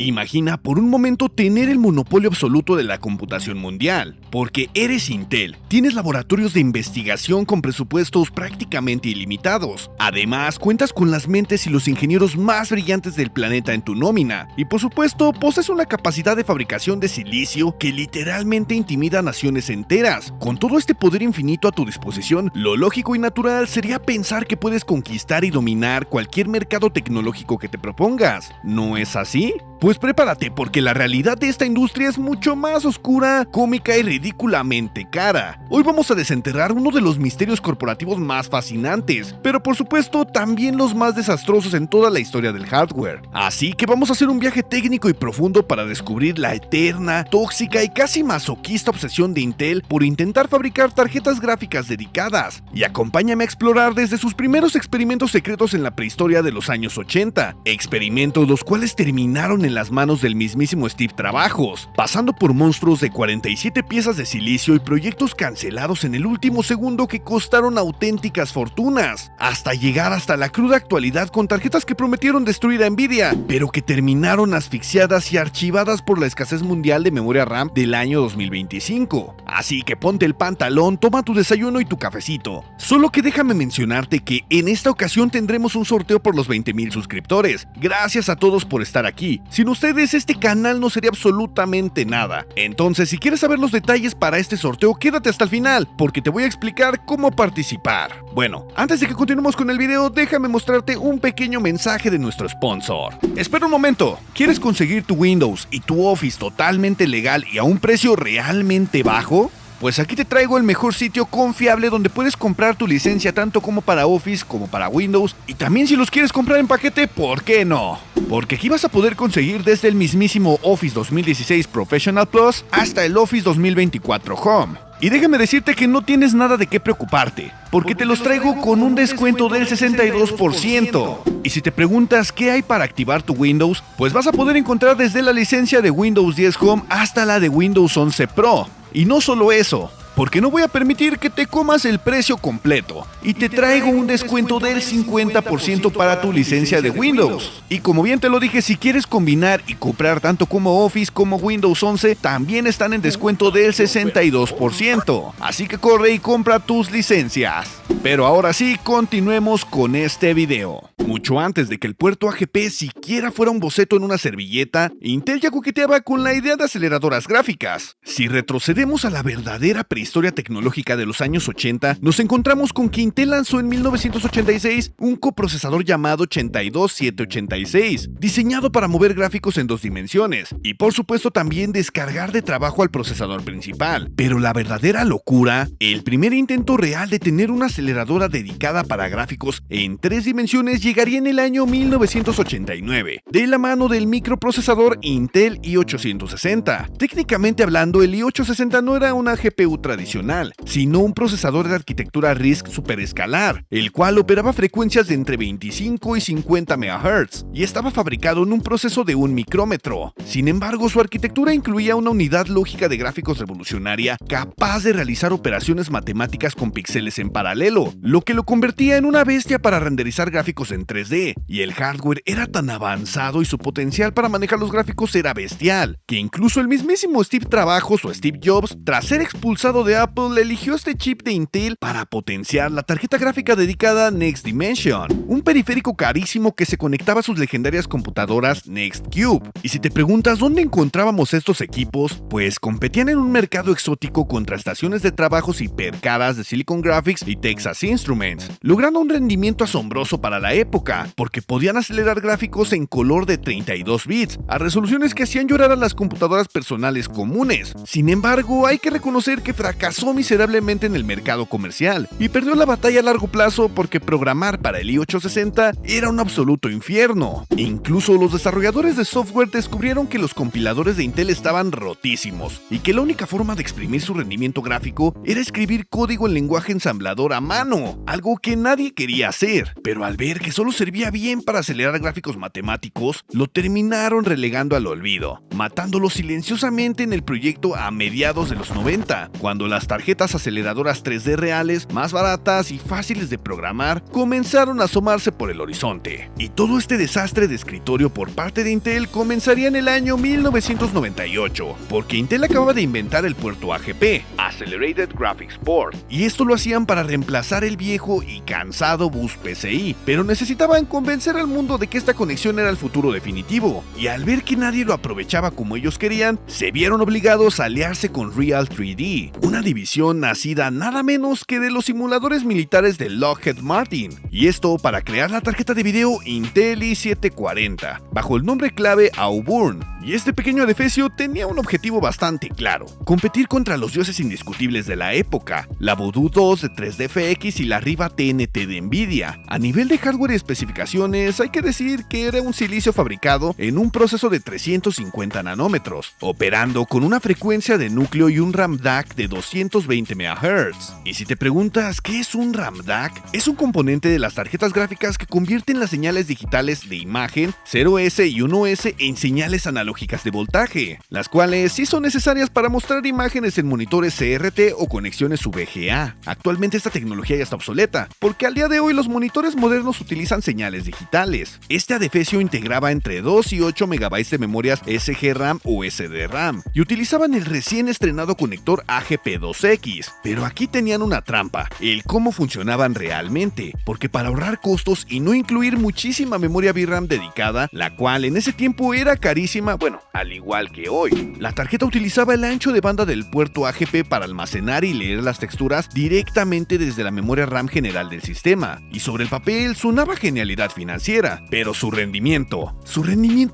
Imagina por un momento tener el monopolio absoluto de la computación mundial, porque eres Intel, tienes laboratorios de investigación con presupuestos prácticamente ilimitados. Además, cuentas con las mentes y los ingenieros más brillantes del planeta en tu nómina, y por supuesto, posees una capacidad de fabricación de silicio que literalmente intimida a naciones enteras. Con todo este poder infinito a tu disposición, lo lógico y natural sería pensar que puedes conquistar y dominar cualquier mercado tecnológico que te propongas. ¿No es así? Pues prepárate, porque la realidad de esta industria es mucho más oscura, cómica y ridículamente cara. Hoy vamos a desenterrar uno de los misterios corporativos más fascinantes, pero por supuesto también los más desastrosos en toda la historia del hardware. Así que vamos a hacer un viaje técnico y profundo para descubrir la eterna, tóxica y casi masoquista obsesión de Intel por intentar fabricar tarjetas gráficas dedicadas. Y acompáñame a explorar desde sus primeros experimentos secretos en la prehistoria de los años 80, experimentos los cuales terminaron en las manos del mismísimo Steve Trabajos, pasando por monstruos de 47 piezas de silicio y proyectos cancelados en el último segundo que costaron auténticas fortunas, hasta llegar hasta la cruda actualidad con tarjetas que prometieron destruir a Nvidia, pero que terminaron asfixiadas y archivadas por la escasez mundial de memoria RAM del año 2025. Así que ponte el pantalón, toma tu desayuno y tu cafecito. Solo que déjame mencionarte que en esta ocasión tendremos un sorteo por los 20,000 suscriptores. Gracias a todos por estar aquí. Sin ustedes este canal no sería absolutamente nada. Entonces, si quieres saber los detalles para este sorteo, quédate hasta el final, porque te voy a explicar cómo participar. Bueno, antes de que continuemos con el video, déjame mostrarte un pequeño mensaje de nuestro sponsor. Espera un momento. ¿Quieres conseguir tu Windows y tu Office totalmente legal y a un precio realmente bajo? Pues aquí te traigo el mejor sitio confiable donde puedes comprar tu licencia tanto como para Office como para Windows, y también si los quieres comprar en paquete, ¿por qué no? Porque aquí vas a poder conseguir desde el mismísimo Office 2016 Professional Plus hasta el Office 2024 Home. Y déjame decirte que no tienes nada de qué preocuparte, porque te los traigo con un descuento del 62%. Y si te preguntas qué hay para activar tu Windows, pues vas a poder encontrar desde la licencia de Windows 10 Home hasta la de Windows 11 Pro. Y no solo eso, porque no voy a permitir que te comas el precio completo, y te traigo un descuento del 50% para tu licencia de Windows. Y como bien te lo dije, si quieres combinar y comprar tanto como Office como Windows 11, también están en descuento del 62%. Así que corre y compra tus licencias. Pero ahora sí, continuemos con este video. Mucho antes de que el puerto AGP siquiera fuera un boceto en una servilleta, Intel ya coqueteaba con la idea de aceleradoras gráficas. Si retrocedemos a la verdadera prehistoria tecnológica de los años 80, nos encontramos con que Intel lanzó en 1986 un coprocesador llamado 82786, diseñado para mover gráficos en 2 dimensiones, y por supuesto también descargar de trabajo al procesador principal. Pero la verdadera locura, el primer intento real de tener una aceleradora dedicada para gráficos en 3 dimensiones llegaría en el año 1989, de la mano del microprocesador Intel i860. Técnicamente hablando, el i860 no era una GPU tradicional, sino un procesador de arquitectura RISC superescalar, el cual operaba frecuencias de entre 25 y 50 MHz, y estaba fabricado en un proceso de 1 micrómetro. Sin embargo, su arquitectura incluía una unidad lógica de gráficos revolucionaria capaz de realizar operaciones matemáticas con píxeles en paralelo, lo que lo convertía en una bestia para renderizar gráficos en 3D, y el hardware era tan avanzado y su potencial para manejar los gráficos era bestial, que incluso el mismísimo Steve Trabajos o Steve Jobs, tras ser expulsado de Apple, eligió este chip de Intel para potenciar la tarjeta gráfica dedicada Next Dimension, un periférico carísimo que se conectaba a sus legendarias computadoras Next Cube. Y si te preguntas dónde encontrábamos estos equipos, pues competían en un mercado exótico contra estaciones de trabajos hipercaras de Silicon Graphics y Texas Instruments, logrando un rendimiento asombroso para la época, porque podían acelerar gráficos en color de 32 bits, a resoluciones que hacían llorar a las computadoras personales comunes. Sin embargo, hay que reconocer que fracasó miserablemente en el mercado comercial, y perdió la batalla a largo plazo porque programar para el i860 era un absoluto infierno. Incluso los desarrolladores de software descubrieron que los compiladores de Intel estaban rotísimos, y que la única forma de exprimir su rendimiento gráfico era escribir código en lenguaje ensamblador a mano, algo que nadie quería hacer. Pero al ver que solo servía bien para acelerar gráficos matemáticos, lo terminaron relegando al olvido. matándolo silenciosamente en el proyecto a mediados de los 90, cuando las tarjetas aceleradoras 3D reales, más baratas y fáciles de programar, comenzaron a asomarse por el horizonte. Y todo este desastre de escritorio por parte de Intel comenzaría en el año 1998, porque Intel acababa de inventar el puerto AGP, Accelerated Graphics Port, y esto lo hacían para reemplazar el viejo y cansado bus PCI, pero necesitaban convencer al mundo de que esta conexión era el futuro definitivo, y al ver que nadie lo aprovechaba como ellos querían, se vieron obligados a aliarse con Real 3D, una división nacida nada menos que de los simuladores militares de Lockheed Martin, y esto para crear la tarjeta de video Intel i740, bajo el nombre clave Auburn. Y este pequeño adefesio tenía un objetivo bastante claro: competir contra los dioses indiscutibles de la época, la Voodoo 2 de 3DFX y la Riva TNT de Nvidia. A nivel de hardware y especificaciones, hay que decir que era un silicio fabricado en un proceso de 350 nanómetros, operando con una frecuencia de núcleo y un RAM DAC de 220 MHz. Y si te preguntas ¿qué es un RAM DAC? Es un componente de las tarjetas gráficas que convierten las señales digitales de imagen 0S y 1S en señales analógicas de voltaje, las cuales sí son necesarias para mostrar imágenes en monitores CRT o conexiones VGA. Actualmente esta tecnología ya está obsoleta, porque al día de hoy los monitores modernos utilizan señales digitales. Este adefesio integraba entre 2 y 8 MB de memorias SG-RAM o SD-RAM, y utilizaban el recién estrenado conector AGP2X. Pero aquí tenían una trampa: el cómo funcionaban realmente, porque para ahorrar costos y no incluir muchísima memoria VRAM dedicada, la cual en ese tiempo era carísima, bueno, al igual que hoy, la tarjeta utilizaba el ancho de banda del puerto AGP para almacenar y leer las texturas directamente desde la memoria RAM general del sistema, y sobre el papel sonaba genialidad financiera, pero su rendimiento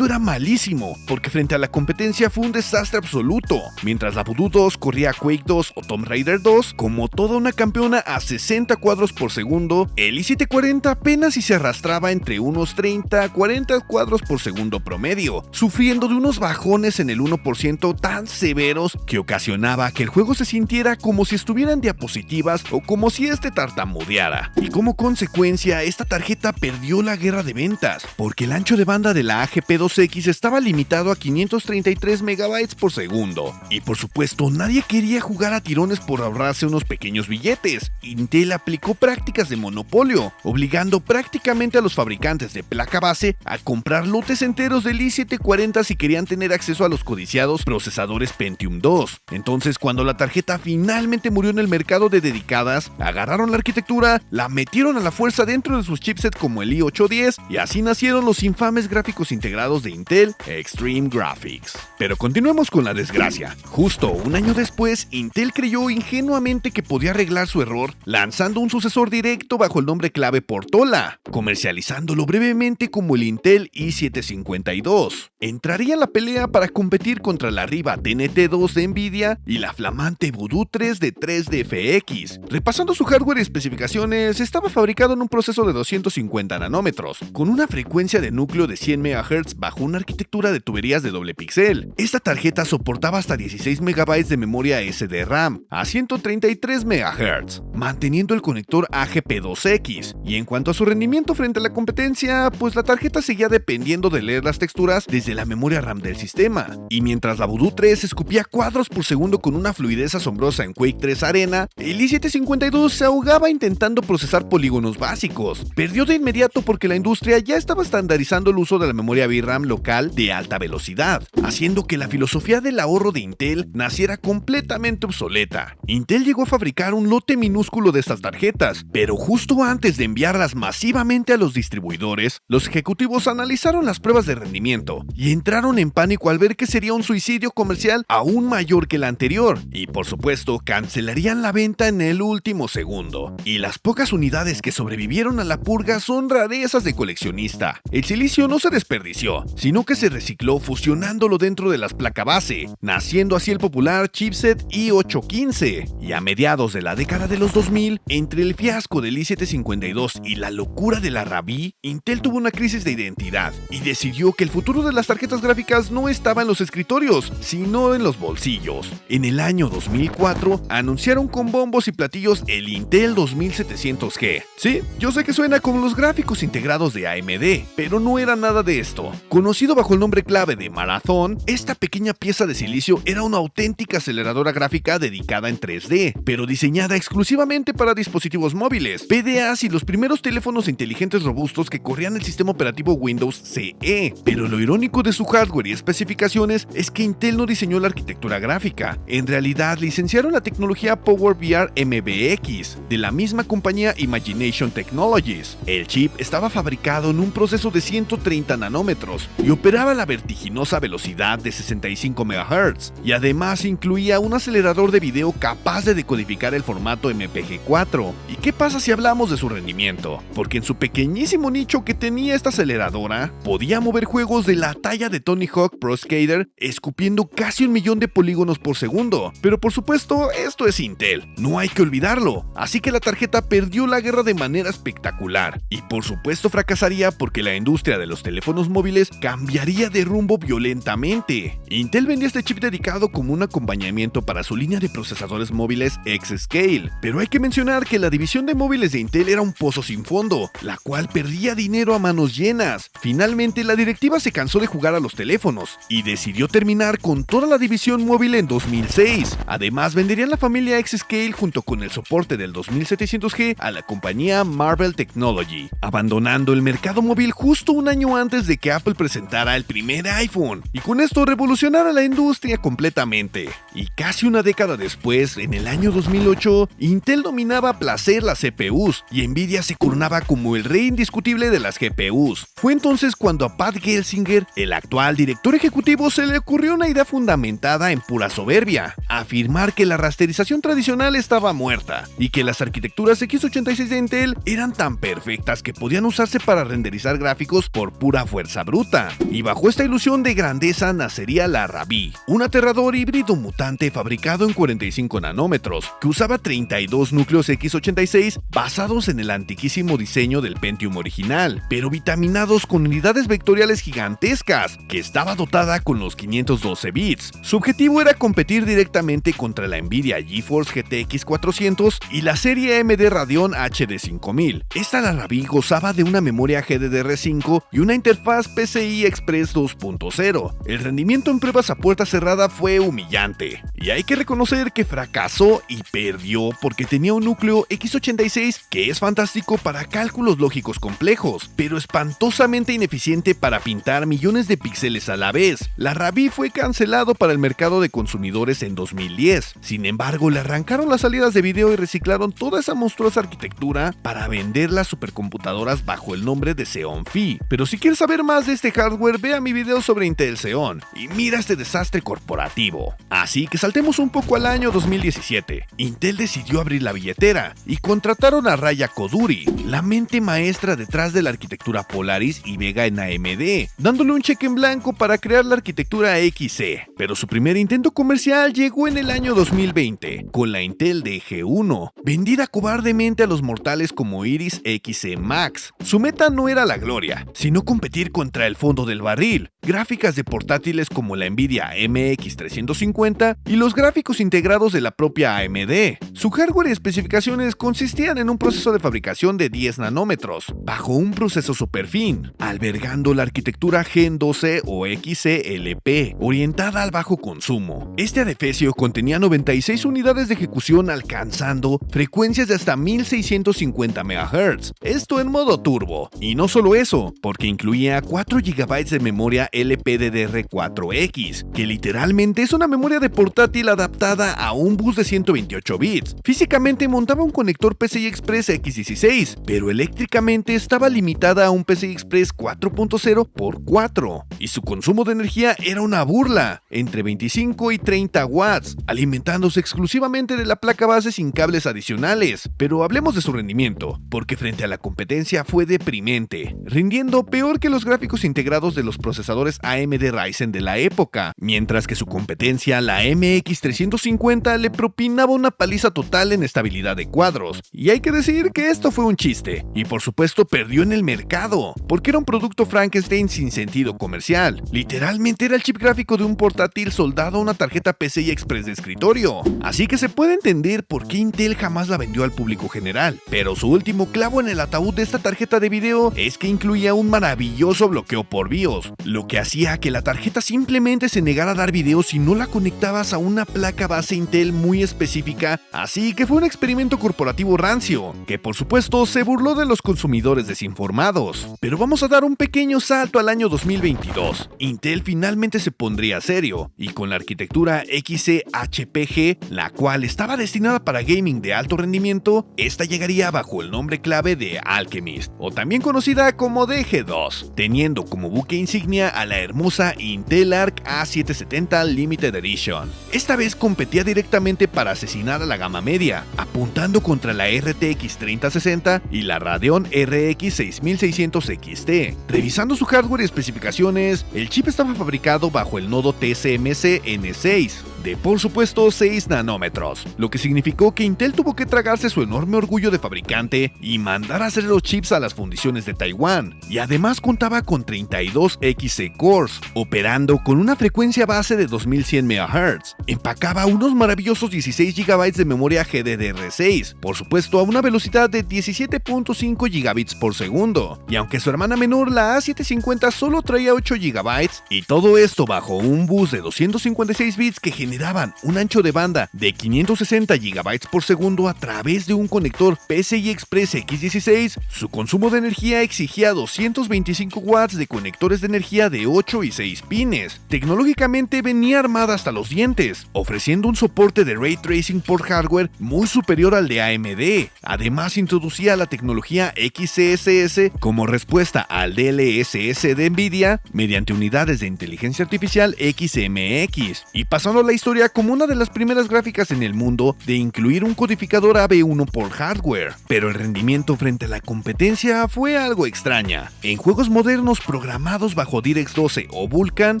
era malísimo, porque frente a la competencia fue un desastre absoluto. Mientras la Voodoo 2 corría Quake 2 o Tomb Raider 2 como toda una campeona a 60 cuadros por segundo, el i740 apenas si se arrastraba entre unos 30 a 40 cuadros por segundo promedio, sufriendo de unos bajones en el 1% tan severos que ocasionaba que el juego se sintiera como si estuviera en diapositivas o como si este tartamudeara. Y como consecuencia, esta tarjeta perdió la guerra de ventas, porque el ancho de banda de la AGP2X estaba limitado a 533 MB por segundo. Y por supuesto, nadie quería jugar a tirones por ahorrarse unos pequeños billetes. Intel aplicó prácticas de monopolio, obligando prácticamente a los fabricantes de placa base a comprar lotes enteros del i740 si querían tener acceso a los codiciados procesadores Pentium 2. Entonces, cuando la tarjeta finalmente murió en el mercado de dedicadas, agarraron la arquitectura, la metieron a la fuerza dentro de sus chipsets como el i810, y así nacieron los infames gráficos integrados de Intel, Extreme Graphics. Pero continuemos con la desgracia. Justo un año después, Intel creyó ingenuamente que podía arreglar su error lanzando un sucesor directo bajo el nombre clave Portola, comercializándolo brevemente como el Intel i752. Entraría en la pelea para competir contra la Riva TNT2 de Nvidia y la flamante Voodoo 3 de 3DFX. Repasando su hardware y especificaciones, estaba fabricado en un proceso de 250 nanómetros, con una frecuencia de núcleo de 100 MHz bajo una arquitectura de tuberías de doble píxel. Esta tarjeta soportaba hasta 16 MB de memoria SD-RAM a 133 MHz, manteniendo el conector AGP2X. Y en cuanto a su rendimiento frente a la competencia, pues la tarjeta seguía dependiendo de leer las texturas desde la memoria RAM del sistema. Y mientras la Voodoo 3 escupía cuadros por segundo con una fluidez asombrosa en Quake 3 Arena, el i752 se ahogaba intentando procesar polígonos básicos. Perdió de inmediato porque la industria ya estaba estandarizando el uso de la memoria VRAM local de alta velocidad, haciendo que la filosofía del ahorro de Intel naciera completamente obsoleta. Intel llegó a fabricar un lote minúsculo de estas tarjetas, pero justo antes de enviarlas masivamente a los distribuidores, los ejecutivos analizaron las pruebas de rendimiento y entraron en pánico al ver que sería un suicidio comercial aún mayor que el anterior, y por supuesto cancelarían la venta en el último segundo. Y las pocas unidades que sobrevivieron a la purga son rarezas de coleccionista. El silicio no se desperdició, sino que se recicló fusionándolo dentro de las placas base, naciendo así el popular chipset i815. Y a mediados de la década de los 2000, entre el fiasco del i752 y la locura de la Rabi, Intel tuvo una crisis de identidad y decidió que el futuro de las tarjetas gráficas gráficas no estaba en los escritorios, sino en los bolsillos. En el año 2004, anunciaron con bombos y platillos el Intel 2700G. Sí, yo sé que suena como los gráficos integrados de AMD, pero no era nada de esto. Conocido bajo el nombre clave de Marathon, esta pequeña pieza de silicio era una auténtica aceleradora gráfica dedicada en 3D, pero diseñada exclusivamente para dispositivos móviles, PDAs y los primeros teléfonos inteligentes robustos que corrían el sistema operativo Windows CE. Pero lo irónico de su hardware y especificaciones es que Intel no diseñó la arquitectura gráfica. En realidad, licenciaron la tecnología PowerVR MBX de la misma compañía Imagination Technologies. El chip estaba fabricado en un proceso de 130 nanómetros y operaba a la vertiginosa velocidad de 65 MHz, y además incluía un acelerador de video capaz de decodificar el formato MPG-4. ¿Y qué pasa si hablamos de su rendimiento? Porque en su pequeñísimo nicho que tenía esta aceleradora, podía mover juegos de la talla de Tony Hawk Pro Skater escupiendo casi 1 millón de polígonos por segundo. Pero por supuesto, esto es Intel, no hay que olvidarlo, así que la tarjeta perdió la guerra de manera espectacular, y por supuesto fracasaría porque la industria de los teléfonos móviles cambiaría de rumbo violentamente. Intel vendía este chip dedicado como un acompañamiento para su línea de procesadores móviles X-Scale, pero hay que mencionar que la división de móviles de Intel era un pozo sin fondo, la cual perdía dinero a manos llenas. Finalmente, la directiva se cansó de jugar a los teléfonos y decidió terminar con toda la división móvil en 2006. Además, venderían la familia X-Scale junto con el soporte del 2700G a la compañía Marvell Technology, abandonando el mercado móvil justo un año antes de que Apple presentara el primer iPhone, y con esto revolucionara la industria completamente. Y casi una década después, en el año 2008, Intel dominaba a placer las CPUs y Nvidia se coronaba como el rey indiscutible de las GPUs. Fue entonces cuando a Pat Gelsinger, el actual director ejecutivo, se le ocurrió una idea fundamentada en pura soberbia: afirmar que la rasterización tradicional estaba muerta y que las arquitecturas x86 de Intel eran tan perfectas que podían usarse para renderizar gráficos por pura fuerza bruta. Y bajo esta ilusión de grandeza nacería la Ravi, un aterrador híbrido mutante fabricado en 45 nanómetros, que usaba 32 núcleos x86 basados en el antiquísimo diseño del Pentium original, pero vitaminados con unidades vectoriales gigantescas, que estaba dotada con los 512 bits. Su objetivo era competir directamente contra la Nvidia GeForce GTX 400 y la serie AMD Radeon HD 5000. Esta la Ravi gozaba de una memoria GDDR5 y una interfaz PCI Express 2.0. El rendimiento en pruebas a puerta cerrada fue humillante, y hay que reconocer que fracasó y perdió porque tenía un núcleo x86 que es fantástico para cálculos lógicos complejos, pero espantosamente ineficiente para pintar millones de píxeles a la vez. La Ravi fue cancelado para el mercado de consumidores en 2010. Sin embargo, le arrancaron las salidas de video y reciclaron toda esa monstruosa arquitectura para vender las supercomputadoras bajo el nombre de Xeon Phi. Pero si quieres saber más de este hardware, vea mi video sobre Intel Xeon y mira este desastre corporativo. Así que saltemos un poco al año 2017. Intel decidió abrir la billetera y contrataron a Raya Koduri, la mente maestra detrás de la arquitectura Polaris y Vega en AMD, dándole un cheque en blanco para crear la arquitectura XE. Pero su primer intento comercial llegó en el año 2020, con la Intel DG1, vendida cobardemente a los mortales como Iris Xe Max. Su meta no era la gloria, sino competir contra el fondo del barril, gráficas de portátiles como la Nvidia MX 350 y los gráficos integrados de la propia AMD. Su hardware y especificaciones consistían en un proceso de fabricación de 10 nanómetros, bajo un proceso superfin, albergando la arquitectura Gen 12 o XCLP, orientada al bajo consumo. Este adefesio contenía 96 unidades de ejecución alcanzando frecuencias de hasta 1650 MHz, esto en modo turbo. Y no solo eso, porque incluía 4 GB de memoria LPDDR4X, que literalmente es una memoria de portátil adaptada a un bus de 128 bits. Físicamente montaba un conector PCI Express X16, pero eléctricamente estaba limitada a un PCI Express 4.0 por 4, y su consumo de energía era una burla, entre 25 y 30 watts, alimentándose exclusivamente de la placa base sin cables adicionales. Pero hablemos de su rendimiento, porque frente a la competencia fue deprimente, rindiendo peor que los gráficos integrados de los procesadores AMD Ryzen de la época, mientras que su competencia, la MX 350, le propinaba una paliza total en estabilidad de cuadros. Y hay que decir que esto fue un chiste, y por supuesto perdió en el mercado, porque era un producto Frankenstein sin sentido comercial, mundial. Literalmente era el chip gráfico de un portátil soldado a una tarjeta PCI Express de escritorio. Así que se puede entender por qué Intel jamás la vendió al público general. Pero su último clavo en el ataúd de esta tarjeta de video es que incluía un maravilloso bloqueo por BIOS, lo que hacía que la tarjeta simplemente se negara a dar videos si no la conectabas a una placa base Intel muy específica, así que fue un experimento corporativo rancio, que por supuesto se burló de los consumidores desinformados. Pero vamos a dar un pequeño salto al año 2022. Intel finalmente se pondría serio, y con la arquitectura XeHPG, la cual estaba destinada para gaming de alto rendimiento, esta llegaría bajo el nombre clave de Alchemist, o también conocida como DG2, teniendo como buque insignia a la hermosa Intel Arc A770 Limited Edition. Esta vez competía directamente para asesinar a la gama media, apuntando contra la RTX 3060 y la Radeon RX 6600 XT. Revisando su hardware y especificaciones, el chip estaba fabricado bajo el nodo TSMC N6, de por supuesto 6 nanómetros, lo que significó que Intel tuvo que tragarse su enorme orgullo de fabricante y mandar a hacer los chips a las fundiciones de Taiwán, y además contaba con 32 XE cores, operando con una frecuencia base de 2100 MHz. Empacaba unos maravillosos 16 GB de memoria GDDR6, por supuesto a una velocidad de 17.5 GB por segundo, y aunque su hermana menor, la A750, solo traía 8 GB, y todo esto bajo un bus de 256 bits que generaban un ancho de banda de 560 GB por segundo a través de un conector PCI Express X16, su consumo de energía exigía 225 watts de conectores de energía de 8 y 6 pines. Tecnológicamente venía armada hasta los dientes, ofreciendo un soporte de Ray Tracing por hardware muy superior al de AMD. Además introducía la tecnología XeSS como respuesta al DLSS de Nvidia mediante unidades de inteligencia artificial XMX, y pasando a la historia como una de las primeras gráficas en el mundo de incluir un codificador AB1 por hardware. Pero el rendimiento frente a la competencia fue algo extraña. En juegos modernos programados bajo DirectX 12 o Vulkan,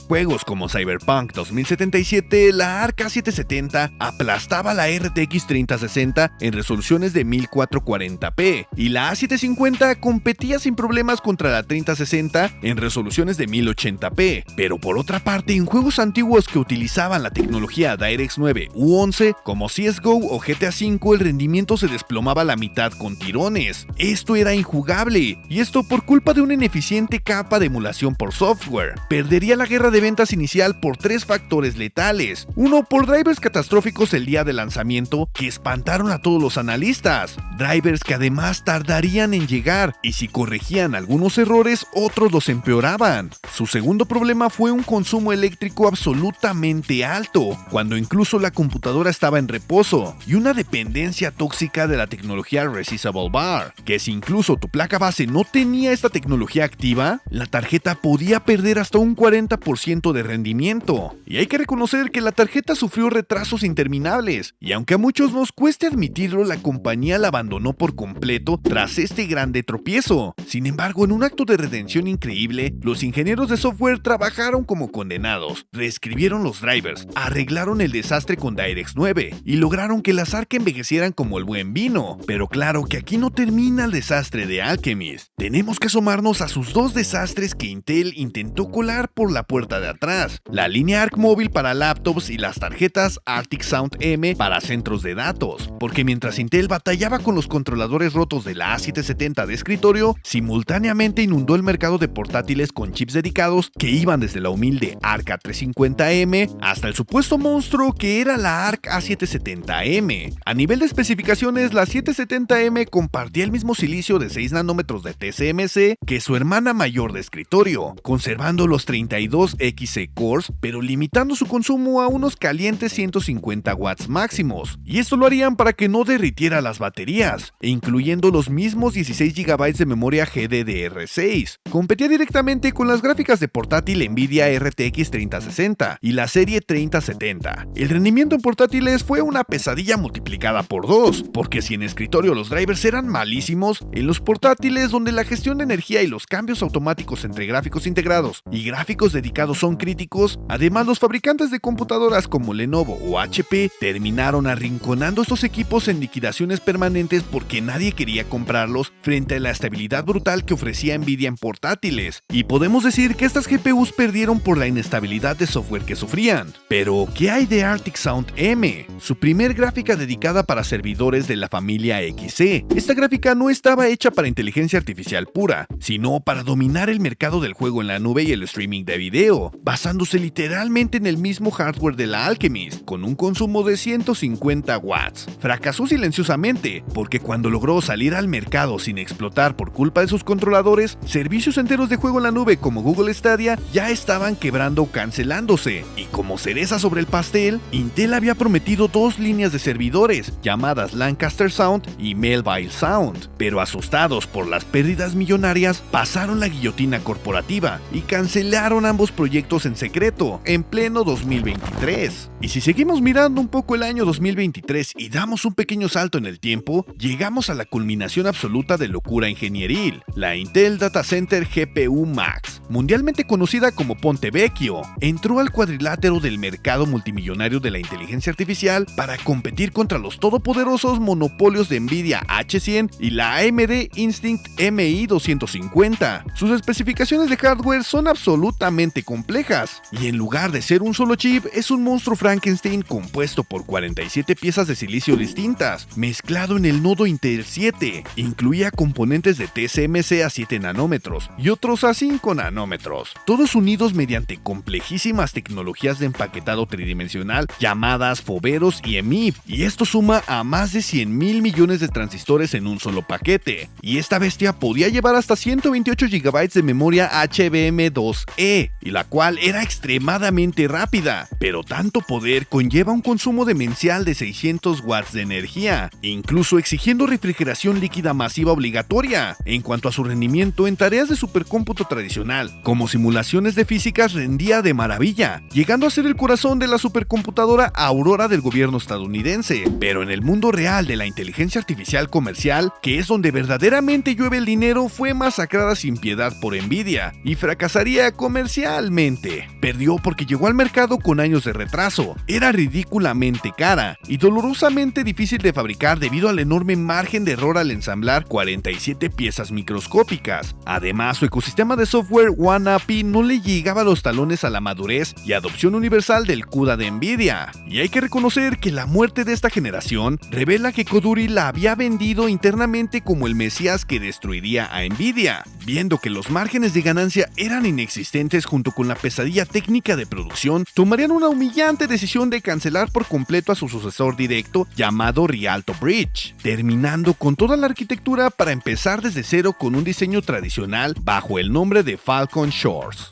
juegos como Cyberpunk 2077, la Arc A770 aplastaba la RTX 3060 en resoluciones de 1440p, y la A750 competía sin problemas contra la 3060 en resoluciones de 1080p. Pero por otra parte, en juegos antiguos que utilizaban la tecnología DirectX 9 u 11 como CSGO o GTA V, el rendimiento se desplomaba a la mitad con tirones. Esto era injugable, y esto por culpa de una ineficiente capa de emulación por software. Perdería la guerra de ventas inicial por 3 factores letales. Uno, por drivers catastróficos el día de lanzamiento que espantaron a todos los analistas, drivers que además tardarían en llegar, y si corregían algunos errores, otros los empeoraban. Su segundo problema fue un consumo eléctrico absolutamente alto, cuando incluso la computadora estaba en reposo, y una dependencia tóxica de la tecnología Resizable Bar, que si incluso tu placa base no tenía esta tecnología activa, la tarjeta podía perder hasta un 40% de rendimiento. Y hay que reconocer que la tarjeta sufrió retrasos interminables, y aunque a muchos nos cueste admitirlo, la compañía la abandonó por completo tras este grande tropiezo. Sin embargo, en un acto de redención increíble, los ingenieros de software trabajaron como condenados, reescribieron los drivers, arreglaron el desastre con DirectX 9 y lograron que las Arc envejecieran como el buen vino. Pero claro que aquí no termina el desastre de Alchemist. Tenemos que asomarnos a sus 2 desastres que Intel intentó colar por la puerta de atrás: la línea Arc móvil para laptops y las tarjetas Arctic Sound M para centros de datos. Porque mientras Intel batallaba con los controladores rotos de la A770 de escritorio, simultáneamente inundó el mercado de portátiles con chips dedicados que iban desde la humilde Arc A350M hasta el supuesto monstruo que era la Arc A770M. A nivel de especificaciones, la 770M compartía el mismo silicio de 6 nanómetros de TSMC que su hermana mayor de escritorio, conservando los 32 XE cores, pero limitando su consumo a unos calientes 150 watts máximos, y esto lo harían para que no derritiera las baterías, e incluyendo los mismos 16 GB de memoria GDDR6. Competía directamente con las gráficas de portátil Nvidia RTX 3060 y la serie 3070 70. El rendimiento en portátiles fue una pesadilla multiplicada por 2, porque si en escritorio los drivers eran malísimos, en los portátiles, donde la gestión de energía y los cambios automáticos entre gráficos integrados y gráficos dedicados son críticos, además los fabricantes de computadoras como Lenovo o HP terminaron arrinconando estos equipos en liquidaciones permanentes porque nadie quería comprarlos frente a la estabilidad brutal que ofrecía Nvidia en portátiles. Y podemos decir que estas GPUs perdieron por la inestabilidad de software que sufrían. Pero, ¿qué hay de Arctic Sound M? Su primer gráfica dedicada para servidores de la familia XE. Esta gráfica no estaba hecha para inteligencia artificial pura, sino para dominar el mercado del juego en la nube y el streaming de video, basándose literalmente en el mismo hardware de la Alchemist, con un consumo de 150 watts. Fracasó silenciosamente, porque cuando logró salir al mercado sin explotar por culpa de sus controladores, servicios enteros de juego en la nube como Google Stadia ya estaban quebrando o cancelándose, y como cereza sobre el pastel, Intel había prometido 2 líneas de servidores, llamadas Lancaster Sound y Melville Sound, pero asustados por las pérdidas millonarias, pasaron la guillotina corporativa y cancelaron ambos proyectos en secreto, en pleno 2023. Y si seguimos mirando un poco el año 2023 y damos un pequeño salto en el tiempo, llegamos a la culminación absoluta de locura ingenieril, la Intel Data Center GPU Max, mundialmente conocida como Ponte Vecchio, entró al cuadrilátero del mercado multimillonario de la inteligencia artificial para competir contra los todopoderosos monopolios de Nvidia H100 y la AMD Instinct MI250. Sus especificaciones de hardware son absolutamente complejas, y en lugar de ser un solo chip, es un monstruo Frankenstein compuesto por 47 piezas de silicio distintas, mezclado en el nodo Intel 7. Incluía componentes de TSMC a 7 nanómetros y otros a 5 nanómetros, todos unidos mediante complejísimas tecnologías de empaquetado tridimensional llamadas foveros y EMIB, y esto suma a más de 100.000 millones de transistores en un solo paquete, y esta bestia podía llevar hasta 128 GB de memoria HBM2E, y la cual era extremadamente rápida, pero tanto poder conlleva un consumo demencial de 600 watts de energía, incluso exigiendo refrigeración líquida masiva obligatoria. En cuanto a su rendimiento en tareas de supercómputo tradicional, como simulaciones de físicas, rendía de maravilla, llegando a ser el corazón de la supercomputadora Aurora del gobierno estadounidense. Pero en el mundo real de la inteligencia artificial comercial, que es donde verdaderamente llueve el dinero, fue masacrada sin piedad por Nvidia y fracasaría comercialmente. Perdió porque llegó al mercado con años de retraso, era ridículamente cara y dolorosamente difícil de fabricar debido al enorme margen de error al ensamblar 47 piezas microscópicas. Además, su ecosistema de software OneAPI no le llegaba a los talones a la madurez y adopción universal del CUDA de Nvidia. Y hay que reconocer que la muerte de esta generación revela que Koduri la había vendido internamente como el mesías que destruiría a Nvidia, viendo que los márgenes de ganancia eran inexistentes junto con la pesadilla técnica de producción, tomarían una humillante decisión de cancelar por completo a su sucesor directo llamado Rialto Bridge, terminando con toda la arquitectura para empezar desde cero con un diseño tradicional bajo el nombre de Falcon Shores.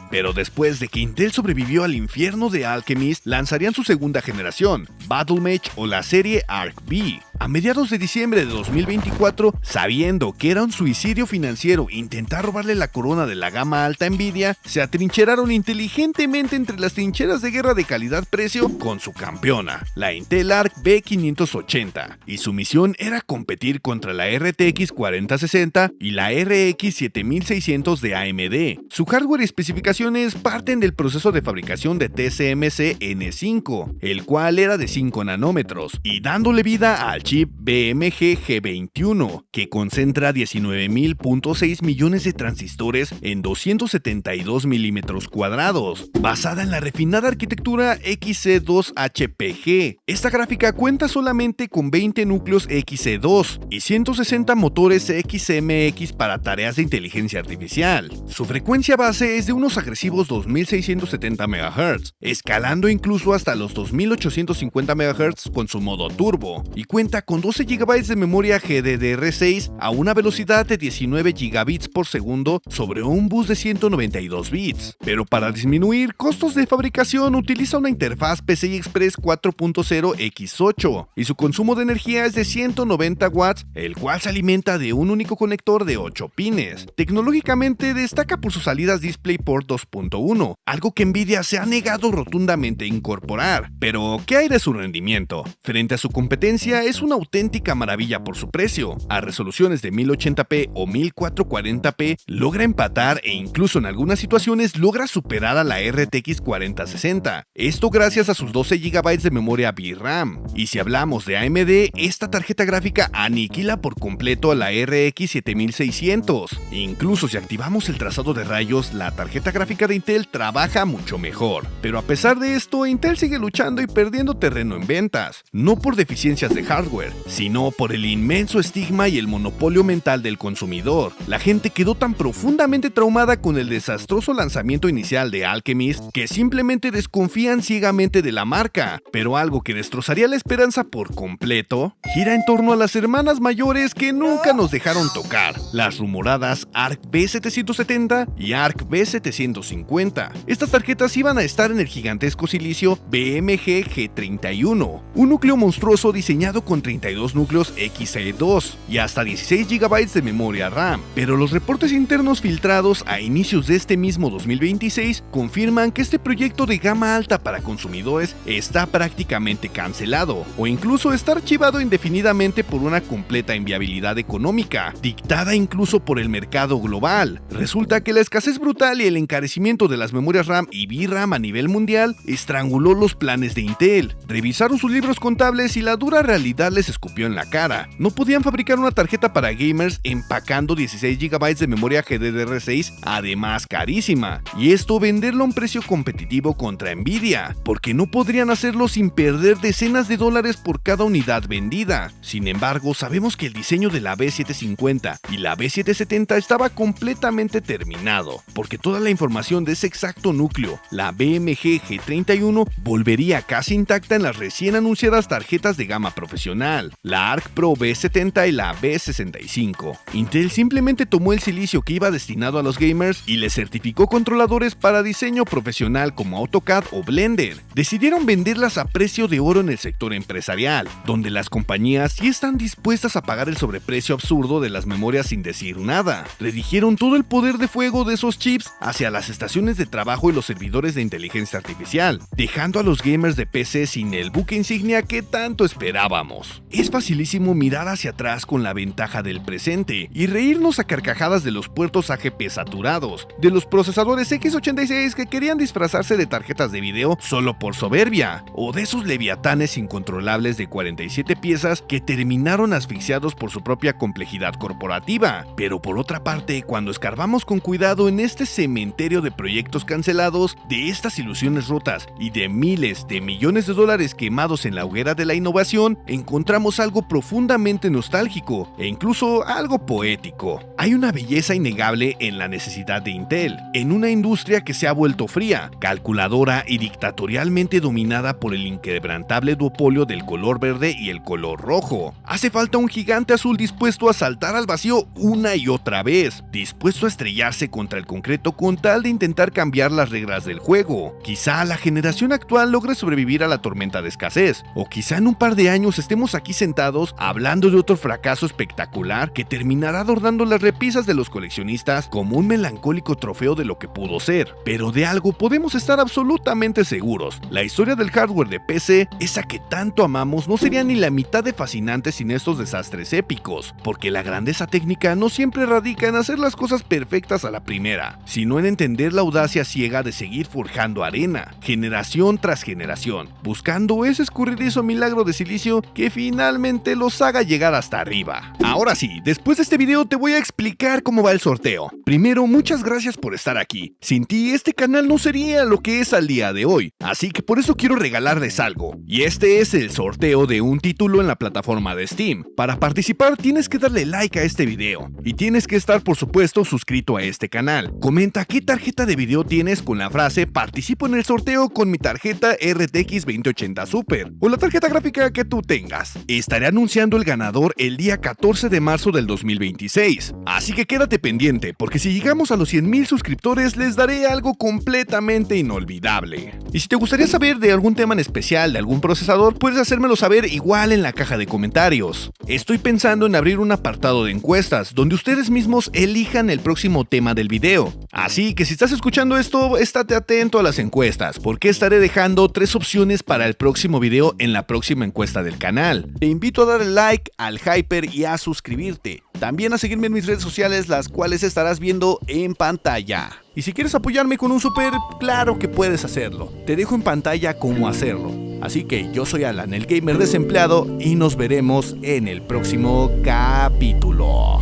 Pero después de que Intel sobrevivió al infierno de Alchemist, lanzarían su segunda generación, Battlemech o la serie Arc-V. A mediados de diciembre de 2024, sabiendo que era un suicidio financiero intentar robarle la corona de la gama alta a Nvidia, se atrincheraron inteligentemente entre las trincheras de guerra de calidad-precio con su campeona, la Intel Arc B580, y su misión era competir contra la RTX 4060 y la RX 7600 de AMD. Su hardware y especificaciones parten del proceso de fabricación de TSMC N5, el cual era de 5 nanómetros, y dándole vida al chip BMG G21, que concentra 19.6 millones de transistores en 272 milímetros cuadrados, basada en la refinada arquitectura XC2HPG. Esta gráfica cuenta solamente con 20 núcleos XC2 y 160 motores XMX para tareas de inteligencia artificial. Su frecuencia base es de unos agresivos 2670 MHz, escalando incluso hasta los 2850 MHz con su modo turbo, y cuenta con 12 GB de memoria GDDR6 a una velocidad de 19 gigabits por segundo sobre un bus de 192 bits. Pero para disminuir costos de fabricación utiliza una interfaz PCI Express 4.0 X8 y su consumo de energía es de 190 watts, el cual se alimenta de un único conector de 8 pines. Tecnológicamente destaca por sus salidas DisplayPort 2.1, algo que Nvidia se ha negado rotundamente a incorporar. Pero, ¿qué hay de su rendimiento? Frente a su competencia es una auténtica maravilla por su precio. A resoluciones de 1080p o 1440p logra empatar e incluso en algunas situaciones logra superar a la RTX 4060. Esto gracias a sus 12 GB de memoria VRAM. Y si hablamos de AMD, esta tarjeta gráfica aniquila por completo a la RX 7600. Incluso si activamos el trazado de rayos, la tarjeta gráfica de Intel trabaja mucho mejor. Pero a pesar de esto, Intel sigue luchando y perdiendo terreno en ventas. No por deficiencias de hardware, sino por el inmenso estigma y el monopolio mental del consumidor. La gente quedó tan profundamente traumada con el desastroso lanzamiento inicial de Alchemist que simplemente desconfían ciegamente de la marca. Pero algo que destrozaría la esperanza por completo gira en torno a las hermanas mayores que nunca nos dejaron tocar, las rumoradas ARC B770 y ARC B750. Estas tarjetas iban a estar en el gigantesco silicio BMG G31, un núcleo monstruoso diseñado con 32 núcleos XE2 y hasta 16 GB de memoria RAM, pero los reportes internos filtrados a inicios de este mismo 2026 confirman que este proyecto de gama alta para consumidores está prácticamente cancelado o incluso está archivado indefinidamente por una completa inviabilidad económica, dictada incluso por el mercado global. Resulta que la escasez brutal y el encarecimiento de las memorias RAM y VRAM a nivel mundial estranguló los planes de Intel. Revisaron sus libros contables y la dura realidad les escupió en la cara. No podían fabricar una tarjeta para gamers empacando 16 GB de memoria GDDR6, además carísima, y esto venderlo a un precio competitivo contra Nvidia, porque no podrían hacerlo sin perder decenas de dólares por cada unidad vendida. Sin embargo, sabemos que el diseño de la B750 y la B770 estaba completamente terminado, porque toda la información de ese exacto núcleo, la BMG G31, volvería casi intacta en las recién anunciadas tarjetas de gama profesional, la ARC Pro B70 y la B65. Intel simplemente tomó el silicio que iba destinado a los gamers y le certificó controladores para diseño profesional como AutoCAD o Blender. Decidieron venderlas a precio de oro en el sector empresarial, donde las compañías sí están dispuestas a pagar el sobreprecio absurdo de las memorias sin decir nada. Redirigieron todo el poder de fuego de esos chips hacia las estaciones de trabajo y los servidores de inteligencia artificial, dejando a los gamers de PC sin el buque insignia que tanto esperábamos. Es facilísimo mirar hacia atrás con la ventaja del presente y reírnos a carcajadas de los puertos AGP saturados, de los procesadores x86 que querían disfrazarse de tarjetas de video solo por soberbia, o de esos leviatanes incontrolables de 47 piezas que terminaron asfixiados por su propia complejidad corporativa. Pero por otra parte, cuando escarbamos con cuidado en este cementerio de proyectos cancelados, de estas ilusiones rotas y de miles de millones de dólares quemados en la hoguera de la innovación, encontramos algo profundamente nostálgico e incluso algo poético. Hay una belleza innegable en la necesidad de Intel, en una industria que se ha vuelto fría, calculadora y dictatorialmente dominada por el inquebrantable duopolio del color verde y el color rojo. Hace falta un gigante azul dispuesto a saltar al vacío una y otra vez, dispuesto a estrellarse contra el concreto con tal de intentar cambiar las reglas del juego. Quizá la generación actual logre sobrevivir a la tormenta de escasez, o quizá en un par de años estemos aquí sentados hablando de otro fracaso espectacular que terminará adornando las repisas de los coleccionistas como un melancólico trofeo de lo que pudo ser. Pero de algo podemos estar absolutamente seguros: la historia del hardware de PC, esa que tanto amamos, no sería ni la mitad de fascinante sin estos desastres épicos, porque la grandeza técnica no siempre radica en hacer las cosas perfectas a la primera, sino en entender la audacia ciega de seguir forjando arena, generación tras generación, buscando ese escurridizo milagro de silicio que finalmente los haga llegar hasta arriba. Ahora sí, después de este video te voy a explicar cómo va el sorteo. Primero, muchas gracias por estar aquí. Sin ti, este canal no sería lo que es al día de hoy, así que por eso quiero regalarles algo. Y este es el sorteo de un título en la plataforma de Steam. Para participar tienes que darle like a este video, y tienes que estar por supuesto suscrito a este canal. Comenta qué tarjeta de video tienes con la frase "participo en el sorteo con mi tarjeta RTX 2080 Super", o la tarjeta gráfica que tú tengas. Estaré anunciando el ganador el día 14 de marzo del 2026, así que quédate pendiente, porque si llegamos a los 100,000 suscriptores les daré algo completamente inolvidable. Y si te gustaría saber de algún tema en especial, de algún procesador, puedes hacérmelo saber igual en la caja de comentarios. Estoy pensando en abrir un apartado de encuestas, donde ustedes mismos elijan el próximo tema del video. Así que si estás escuchando esto, estate atento a las encuestas, porque estaré dejando 3 opciones para el próximo video en la próxima encuesta del canal. Te invito a darle like al Hyper y a suscribirte. También a seguirme en mis redes sociales, las cuales estarás viendo en pantalla. Y si quieres apoyarme con un super, claro que puedes hacerlo. Te dejo en pantalla cómo hacerlo. Así que yo soy Alan, el gamer desempleado, y nos veremos en el próximo capítulo.